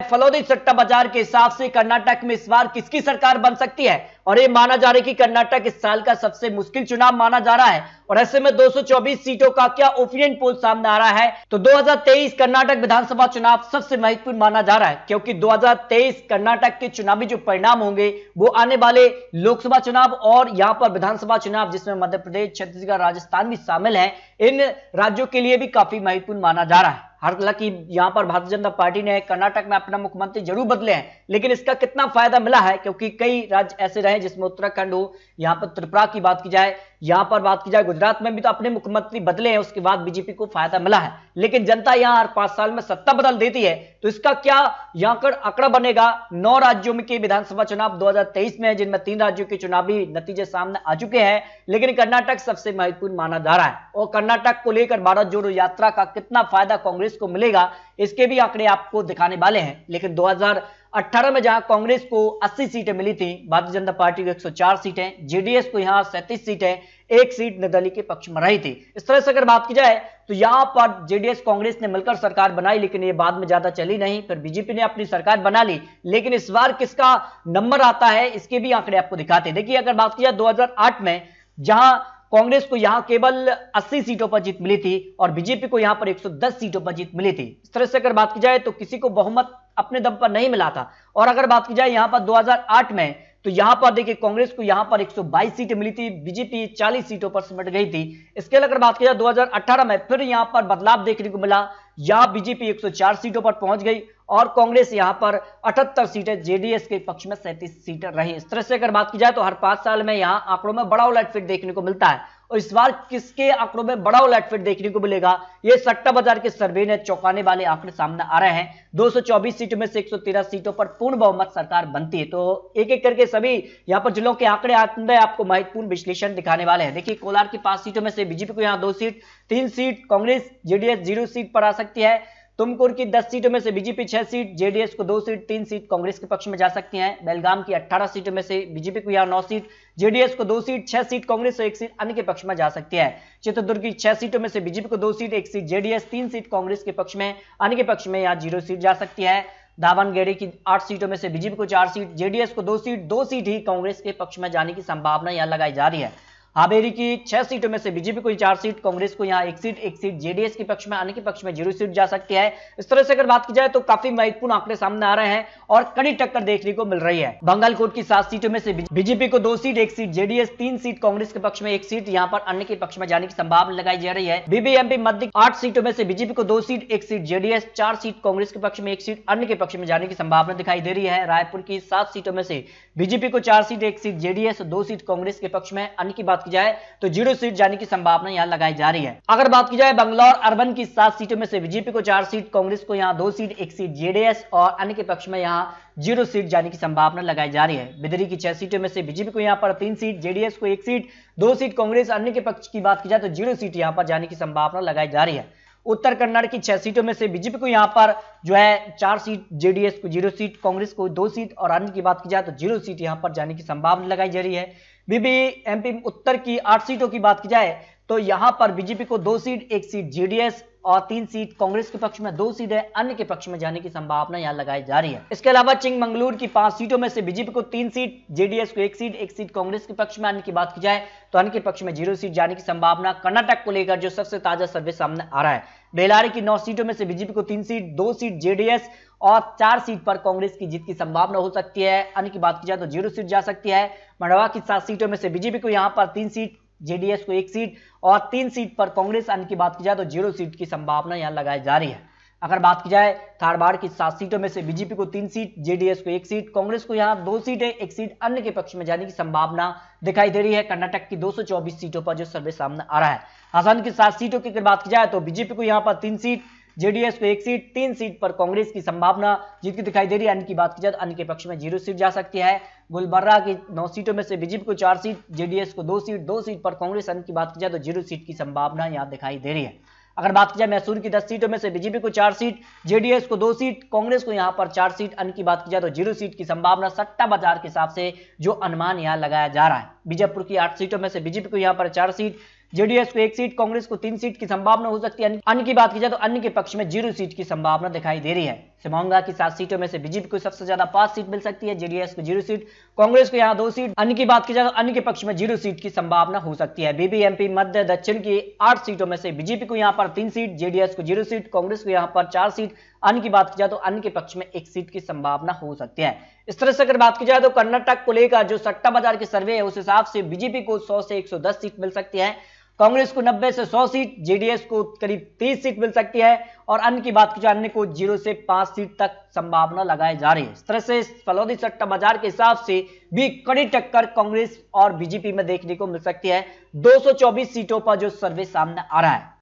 फलौदी सट्टा बाजार के हिसाब से कर्नाटक में इस बार किसकी सरकार बन सकती है। और ये माना जा रहा है कि कर्नाटक इस साल का सबसे मुश्किल चुनाव माना जा रहा है और ऐसे में 224 सीटों का क्या ओपिनियन पोल सामने आ रहा है। तो 2023 कर्नाटक विधानसभा चुनाव सबसे महत्वपूर्ण माना जा रहा है, क्योंकि 2023 कर्नाटक के चुनावी जो परिणाम होंगे वो आने वाले लोकसभा चुनाव और यहां पर विधानसभा चुनाव, जिसमें मध्य प्रदेश, छत्तीसगढ़, राजस्थान भी शामिल है, इन राज्यों के लिए भी काफी महत्वपूर्ण माना जा रहा है। हालांकि यहां पर भारतीय जनता पार्टी ने कर्नाटक में अपना मुख्यमंत्री जरूर बदले हैं, लेकिन इसका कितना फायदा मिला है, क्योंकि कई राज्य ऐसे रहे जिसमें उत्तराखंड हो, यहां पर त्रिपुरा की बात की जाए, यहां पर बात की जाए गुजरात में भी तो अपने मुख्यमंत्री बदले हैं, उसके बाद बीजेपी को फायदा मिला है। लेकिन जनता यहां हर 5 साल में सत्ता बदल देती है, तो इसका क्या यहां पर आंकड़ा बनेगा। 9 राज्यों में के विधानसभा चुनाव 2023 में है, जिनमें 3 राज्यों के चुनावी नतीजे सामने आ चुके हैं, लेकिन कर्नाटक सबसे महत्वपूर्ण माना जा रहा है। और कर्नाटक को लेकर भारत जोड़ो यात्रा का कितना फायदा कांग्रेस को मिलेगा, इसके भी आंकड़े आपको दिखाने वाले हैं। लेकिन 2018 में जहां कांग्रेस को 80 सीटें मिली थी, भारतीय जनता पार्टी को 104 सीटें, जेडीएस को यहां 37 सीटें, 1 सीट निर्दलीय के पक्ष में रही थी। इस तरह से अगर बात की जाए तो यहां पर जेडीएस कांग्रेस ने मिलकर सरकार बनाई, लेकिन ये बाद में ज्यादा चली नहीं, फिर बीजेपी ने अपनी सरकार बना ली। लेकिन इस बार किसका नंबर आता है, इसके भी आंकड़े आपको दिखाते हैं। देखिए, अगर बात की जाए 2008 में जहां कांग्रेस को यहां केवल 80 सीटों पर जीत मिली थी और बीजेपी को यहां पर 110 सीटों पर जीत मिली थी। इस तरह से अगर बात की जाए तो किसी को बहुमत अपने दम पर नहीं मिला था। और अगर बात की जाए यहां पर 2008 में, तो यहां पर देखिए कांग्रेस को यहां पर 122 सीटें मिली थी, बीजेपी 40 सीटों पर सिमट गई थी। इसके अलावा अगर बात की जाए 2018 में फिर यहां पर बदलाव देखने को मिला, यहां बीजेपी 104 सीटों पर पहुंच गई और कांग्रेस यहां पर 78 सीटें, जेडीएस के पक्ष में 37 सीटें रही। इस तरह से अगर बात की जाए तो हर 5 साल में यहां आंकड़ों में बड़ा उलटफेर देखने को मिलता है। और इस बार किसके आंकड़ों में बड़ा उलटफेर देखने को मिलेगा, ये सट्टा बाजार के सर्वे ने चौंकाने वाले आंकड़े सामने आ रहे हैं। 224 सीटों में से 113 सीटों पर पूर्ण बहुमत सरकार बनती है। तो एक एक करके सभी यहां पर जिलों के आंकड़े आपको महत्वपूर्ण विश्लेषण दिखाने वाले हैं। देखिए, कोलार की 5 सीटों में से बीजेपी को यहां 2 seat, 3 seat Congress, JDS 0 seat पर आ सकती है। तुमकुर की 10 सीटों में से बीजेपी 6 सीट, जेडीएस को 2 सीट, 3 सीट कांग्रेस के पक्ष में जा सकती हैं। बेलगाम की 18 सीटों में से बीजेपी को यहां 9 सीट, जेडीएस को 2 सीट, 6 सीट कांग्रेस और 1 सीट अन्य के पक्ष में जा सकती है। चित्रदुर्ग की 6 सीटों में से बीजेपी को 2 seat, 1 seat JDS, 3 seat Congress के पक्ष में, अन्य के पक्ष में यहां 0 सीट जा सकती है। दावनगेरे की 8 सीटों में से बीजेपी को 4 सीट, जेडीएस को 2 सीट, 2 सीट ही कांग्रेस के पक्ष में जाने की संभावना यहां लगाई जा रही है। हावेरी की 6 सीटों में से बीजेपी को 4 सीट, कांग्रेस को यहां 1 सीट जेडीएस के पक्ष में, अन्य के पक्ष में 0 सीट जा सकती है। इस तरह से अगर बात की जाए तो काफी महत्वपूर्ण आंकड़े सामने आ रहे हैं और कड़ी टक्कर देखने को मिल रही है। बंगालकोट की 7 सीटों में से बीजेपी को 2 seat, 1 seat JDS, 3 seat Congress के पक्ष में, 1 सीट यहां पर अन्य के पक्ष में जाने की संभावना लगाई जा रही है। बीबीएमपी मध्य 8 सीटों में से बीजेपी को 2 seat, 1 seat JDS, 4 seat Congress के पक्ष में, 1 सीट अन्य के पक्ष में जाने की संभावना दिखाई दे रही है। रायपुर की 7 सीटों में से बीजेपी को 4 seat, 1 seat JDS, 2 seat Congress के पक्ष में, अन्य की बात की जाए तो 0 सीट जाने की संभावना यहां लगाई जा रही है। अगर बात की जाए बंगलौर अर्बन की 7 सीटों में से बीजेपी को 4 सीट, कांग्रेस को यहां 2 सीट, 1 सीट जेडीएस और अन्य के पक्ष में यहां 0 सीट जाने की संभावना लगाई जा रही है। बिदरी की 6 सीटों में से बीजेपी को यहां पर 3 सीट, जेडीएस को 1 सीट, 2 सीट कांग्रेस, अन्य के पक्ष की बात की जाए तो 0 सीट यहां पर जाने की संभावना लगाई जा रही है। उत्तर कन्नड़ की 6 सीटों में से बीजेपी को यहां पर जो है 4 सीट, जेडीएस को 0 सीट, कांग्रेस को 2 सीट और अन्य की बात की जाए तो 0 सीट यहां पर जाने की संभावना लगाई जा रही है। बीबीएमपी उत्तर की 8 सीटों की बात की जाए तो यहां पर बीजेपी को 2 सीट, 1 सीट जेडीएस और 3 सीट कांग्रेस के पक्ष में, 2 सीट है अन्य के पक्ष में जाने की संभावना यहां लगाई जा रही है। इसके अलावा चिंगमंगलुरु की 5 सीटों में से बीजेपी को 3 सीट, जेडीएस को 1 सीट, 1 सीट कांग्रेस के पक्ष में, अन्य की बात की जाए तो अन्य के पक्ष में 0 सीट जाने की संभावना कर्नाटक को लेकर जो सबसे ताजा सर्वे सामने आ रहा है। बेलारी की 9 सीटों में से बीजेपी को 3 सीट, 2 सीट जेडीएस और 4 सीट पर कांग्रेस की जीत की संभावना हो सकती है, अन्य की बात की जाए तो 0 सीट जा सकती है। मंडवा की 7 सीटों में से बीजेपी को यहां पर 3 सीट, जेडीएस को 1 सीट और 3 सीट पर कांग्रेस, अन्य की बात की जाए तो 0 सीट की संभावना यहां लगाई जा रही है। अगर बात की जाए धारवाड़ की 7 सीटों में से बीजेपी को 3 सीट, जेडीएस को 1 सीट, कांग्रेस को यहां 2 सीट है, 1 सीट अन्य के पक्ष में जाने की संभावना दिखाई दे रही है। कर्नाटक की 224 सीटों पर जो सर्वे सामने आ रहा है। आसाम की 7 सीटों की अगर बात की जाए तो बीजेपी को यहां पर 3 सीट, जेडीएस को 1 सीट, 3 सीट पर कांग्रेस की संभावना जीत की दिखाई दे रही है। अन्य की बात की जाए तो अन्य के पक्ष में 0 सीट जा सकती है। गुलबर्गा की 9 सीटों में से बीजेपी को 4 सीट, जेडीएस को 2 सीट, 2 सीट पर कांग्रेस, अन्य की बात की जाए तो 0 सीट की संभावना यहां दिखाई दे रही है। अगर बात की जाए मैसूर की 10 सीटों में से बीजेपी को 4 सीट, जेडीएस को 2 सीट, कांग्रेस को यहां पर 4 सीट, अन्य की बात की जाए तो 0 सीट की संभावना सट्टा बाजार के हिसाब से जो अनुमान यहां लगाया जा रहा है। बीजापुर की 8 सीटों में से बीजेपी को यहां पर 4 सीट, जेडीएस को 1 सीट, कांग्रेस को 3 सीट की संभावना हो सकती है। अन्य की बात की जाए तो अन्य के पक्ष में 0 सीट की संभावना दिखाई दे रही है। सिमोगा की 7 सीटों में से बीजेपी को सबसे ज्यादा 5 सीट मिल सकती है, जेडीएस को 0 सीट, कांग्रेस को यहां 2 सीट। अन्य की बात की जाए तो अन्य के पक्ष में 0 सीट की संभावना हो सकती है। बीबीएमपी मध्य दक्षिण की 8 सीटों में से बीजेपी को यहां पर 3 सीट, जेडीएस को 0 सीट, कांग्रेस को यहां पर 4 सीट। अन्य की बात की जाए तो अन्य के पक्ष में 1 सीट की संभावना हो सकती है। इस तरह से अगर बात की जाए तो कर्नाटक को लेकर जो सट्टा बाजार के सर्वे है उस हिसाब से बीजेपी को 100 से 110 सीट मिल सकती है, कांग्रेस को 90 से 100 सीट, जेडीएस को करीब 30 सीट मिल सकती है और अन्य की बात की जाए अन्य को 0 से 5 सीट तक संभावना लगाई जा रही है। इस तरह से फलौदी सट्टा बाजार के हिसाब से भी कड़ी टक्कर कांग्रेस और बीजेपी में देखने को मिल सकती है 224 सीटों पर जो सर्वे सामने आ रहा है।